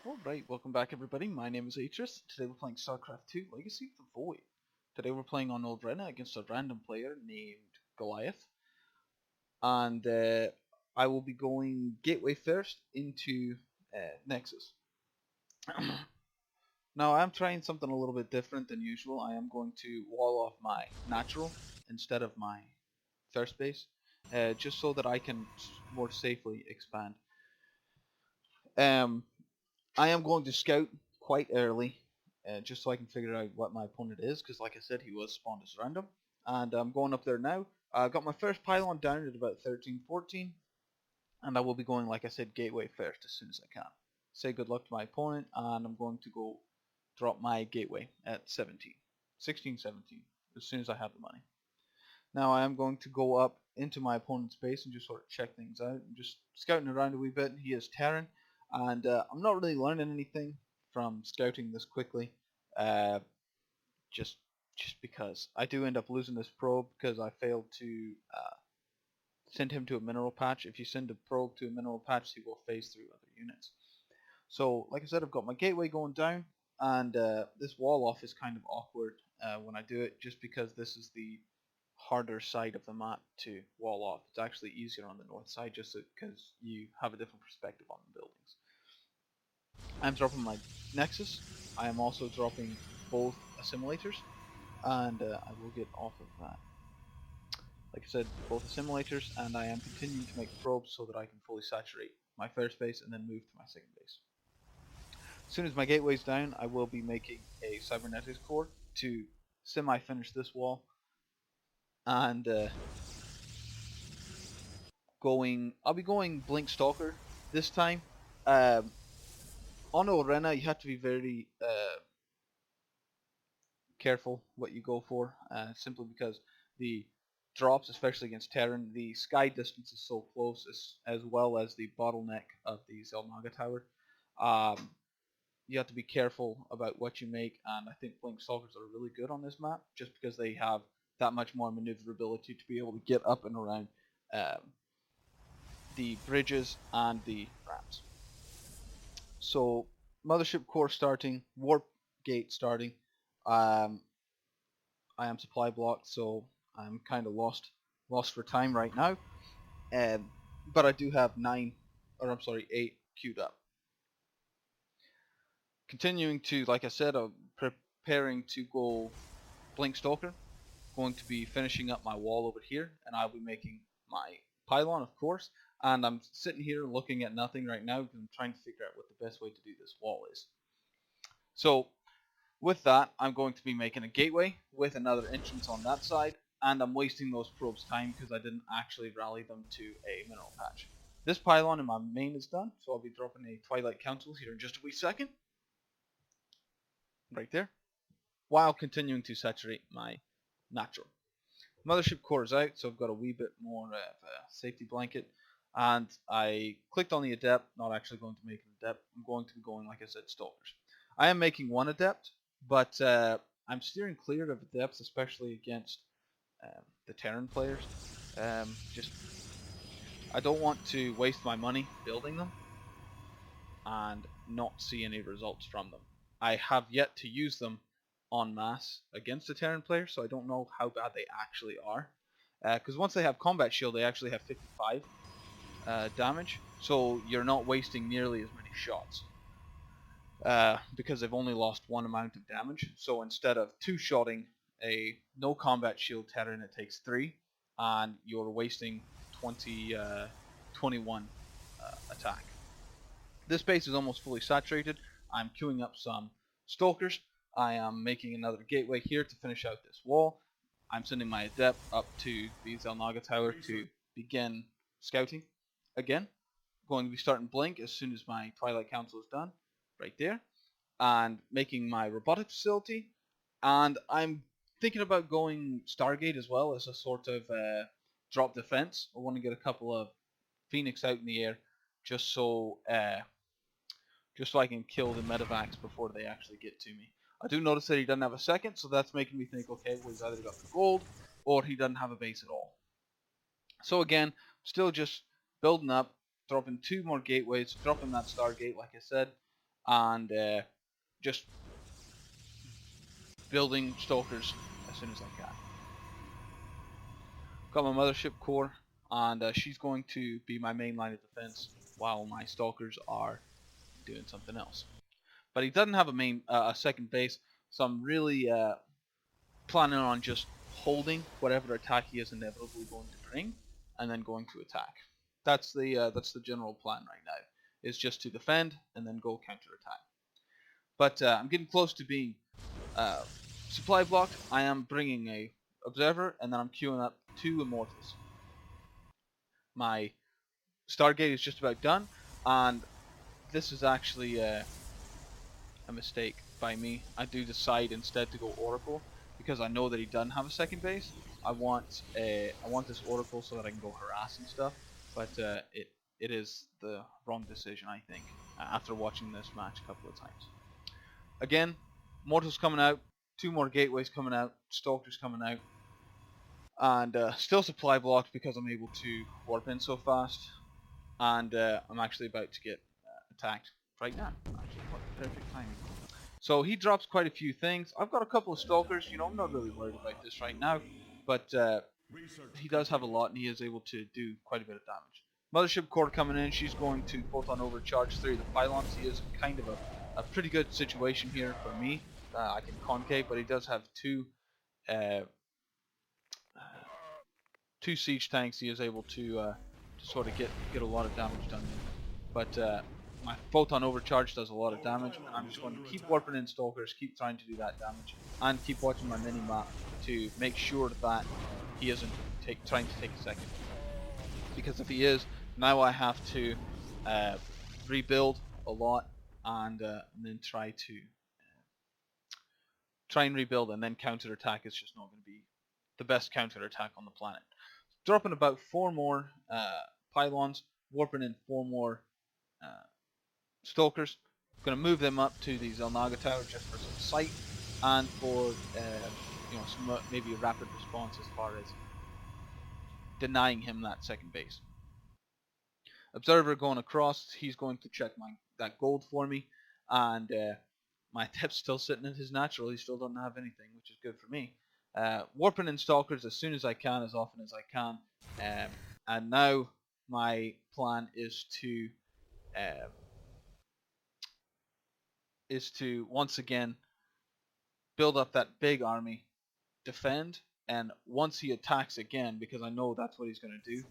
Alright, welcome back everybody. My name is Atris. Today we're playing Starcraft 2 Legacy of the Void. Today we're playing on Old Rena against a random player named Goliath. And I will be going Gateway first into Nexus. Now I'm trying something a little bit different than usual. I am going to wall off my natural instead of my first base. Just so that I can more safely expand. Um, I am going to scout quite early, just so I can figure out what my opponent is, because like I said, he was spawned as random. And I'm going up there now. I got my first pylon down at about 13, 14, and I will be going, like I said, gateway first as soon as I can. Say good luck to my opponent, and I'm going to go drop my gateway at 17, 16, 17, as soon as I have the money. Now I am going to go up into my opponent's base and just sort of check things out. I'm just scouting around a wee bit. He is Terran, and I'm not really learning anything from scouting this quickly. Uh, just just because I do end up losing this probe because I failed to send him to a mineral patch. If you send a probe to a mineral patch, he will phase through other units. So, like I said, I've got my gateway going down, and this wall off is kind of awkward when I do it, just because this is the harder side of the map to wall off. It's actually easier on the north side, just because you have a different perspective on the buildings. I'm dropping my Nexus. I am also dropping both assimilators, and I will get off of that. Like I said, both assimilators, and I am continuing to make probes so that I can fully saturate my first base and then move to my second base. As soon as my gateway's down, I will be making a cybernetics core to semi-finish this wall, and I'll be going Blink Stalker this time. Um, on Orena, you have to be very careful what you go for, simply because the drops, especially against Terran, the sky distance is so close, as well as the bottleneck of the Zelnaga Tower. Um, you have to be careful about what you make, and I think Blink Stalkers are really good on this map, just because they have that much more maneuverability to be able to get up and around the bridges and the ramps. So, Mothership Core starting, Warp Gate starting. Um, I am supply blocked, so I'm kind of lost for time right now. But I do have 8 queued up. Continuing to, like I said, I'm preparing to go Blink Stalker. Going to be finishing up my wall over here, and I'll be making my pylon, of course. And I'm sitting here looking at nothing right now because I'm trying to figure out what the best way to do this wall is. So with that, I'm going to be making a gateway with another entrance on that side, and I'm wasting those probes' time because I didn't actually rally them to a mineral patch. This pylon in my main is done, so I'll be dropping a Twilight Council here in just a wee second. Right there. While continuing to saturate my natural. Mothership core is out, so I've got a wee bit more of a safety blanket. And I clicked on the Adept, not actually going to make an Adept. I'm going to be going, like I said, Stalkers. I am making one Adept, but I'm steering clear of Adepts, especially against the Terran players. Just I don't want to waste my money building them and not see any results from them. I have yet to use them en masse against the Terran players, so I don't know how bad they actually are. Because once they have combat shield, they actually have 55 damage, so you're not wasting nearly as many shots. Because they've only lost one amount of damage, so instead of two-shotting a no combat shield Terran, it takes 3, and you're wasting 21 attack. This base is almost fully saturated. I'm queuing up some Stalkers. I am making another gateway here to finish out this wall. I'm sending my Adept up to the Zelnaga Tower to begin scouting again. Going to be starting Blink as soon as my Twilight Council is done, right there. And making my robotic facility. And I'm thinking about going Stargate as well as a sort of drop defense. I want to get a couple of Phoenix out in the air just so I can kill the medevacs before they actually get to me. I do notice that he doesn't have a second, so that's making me think, okay, well, he's either got the gold or he doesn't have a base at all. So again, still just building up, dropping 2 more gateways, dropping that Stargate, like I said, and just building stalkers as soon as I can. Got my mothership core, and she's going to be my main line of defense while my stalkers are doing something else. But he doesn't have a second base, so I'm really planning on just holding whatever attack he is inevitably going to bring, and then going to attack. That's the general plan right now. Is just to defend and then go counter attack. But I'm getting close to being supply blocked. I am bringing a observer, and then I'm queuing up 2 immortals. My Stargate is just about done, and this is actually a mistake by me. I do decide instead to go Oracle because I know that he doesn't have a second base. I want this Oracle so that I can go harass and stuff, but it is the wrong decision, I think, after watching this match a couple of times. Again, Mortals coming out, 2 more Gateways coming out, Stalkers coming out, and still supply blocked because I'm able to warp in so fast, and I'm actually about to get attacked right now. Actually, what perfect timing. So he drops quite a few things. I've got a couple of Stalkers, I'm not really worried about this right now, but he does have a lot, and he is able to do quite a bit of damage. Mothership core coming in, she's going to photon overcharge 3 of the pylons. He is kind of a pretty good situation here for me. I can concave, but he does have 2 siege tanks. He is able to sort of get a lot of damage done. But my photon overcharge does a lot of damage, and I'm just going to keep warping in stalkers, keep trying to do that damage, and keep watching my mini map to make sure that he isn't trying to take a second. Because if he is, now I have to rebuild a lot and then try and rebuild and then counter attack. Is just not going to be the best counter attack on the planet. Dropping about 4 more pylons, warping in 4 more stalkers. Going to move them up to the Zelnaga tower just for some sight and for some maybe a rapid response as far as denying him that second base. Observer going across, he's going to check that gold for me, and my Adept's still sitting in his natural. He still doesn't have anything, which is good for me. Warping in stalkers as soon as I can, as often as I can, and now my plan is to once again build up that big army, defend, and once he attacks again, because I know that's what he's going to do,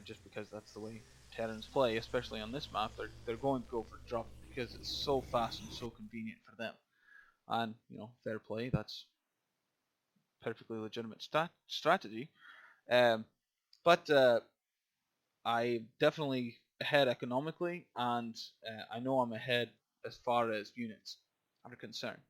just because that's the way Terrans play, especially on this map, they're going to go for drop because it's so fast and so convenient for them. And fair play, that's perfectly legitimate strategy. But I'm definitely ahead economically, and I know I'm ahead as far as units are concerned.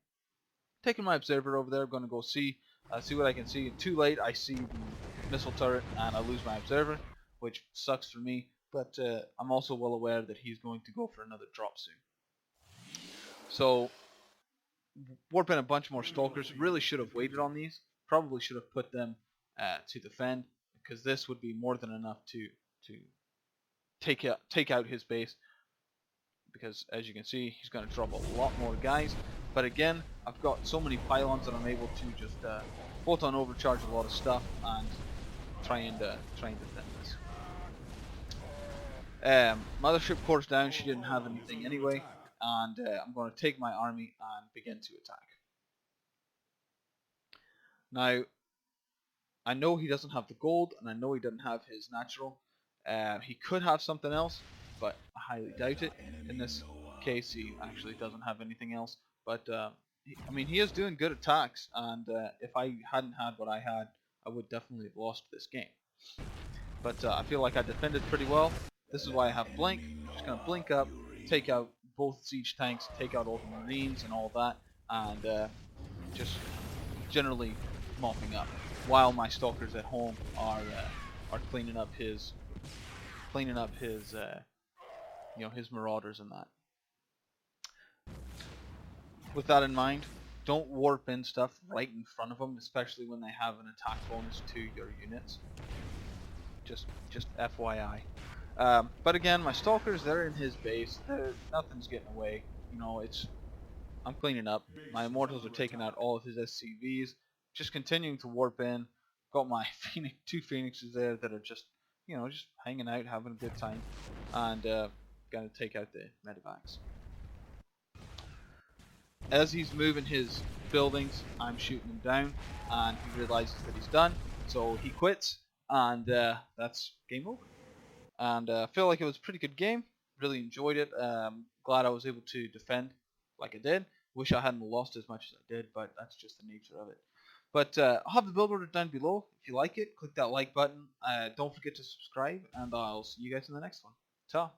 Taking my observer over there, I'm going to go see what I can see. Too late, I see the missile turret and I lose my observer, which sucks for me, but I'm also well aware that he's going to go for another drop soon. So, warp in a bunch more stalkers. Really should have waited on these. Probably should have put them to defend, because this would be more than enough to take out his base. Because as you can see, he's going to drop a lot more guys. But again, I've got so many pylons that I'm able to just photon overcharge a lot of stuff and try and defend this. Mothership core's down. She didn't have anything anyway, and I'm going to take my army and begin to attack. Now, I know he doesn't have the gold, and I know he doesn't have his natural. He could have something else, but I highly doubt it. In this case, he actually doesn't have anything else. But he is doing good attacks, and if I hadn't had what I had, I would definitely have lost this game. But I feel like I defended pretty well. This is why I have blink. Just gonna blink up, take out both siege tanks, take out all the marines and all that, and just generally mopping up, while my stalkers at home are cleaning up his his marauders and that. With that in mind, don't warp in stuff right in front of them, especially when they have an attack bonus to your units. Just FYI. But again, my stalkers, they're in his base. Nothing's getting away. You know, I'm cleaning up. My immortals are taking out all of his SCVs, just continuing to warp in. Got my two phoenixes there that are just, just hanging out, having a good time, and gonna take out the medevacs. As he's moving his buildings, I'm shooting him down, and he realizes that he's done, so he quits, and that's game over. And I feel like it was a pretty good game. Really enjoyed it. Glad I was able to defend like I did. Wish I hadn't lost as much as I did, but that's just the nature of it. But I'll have the build order down below. If you like it, click that like button. Don't forget to subscribe, and I'll see you guys in the next one. Ta!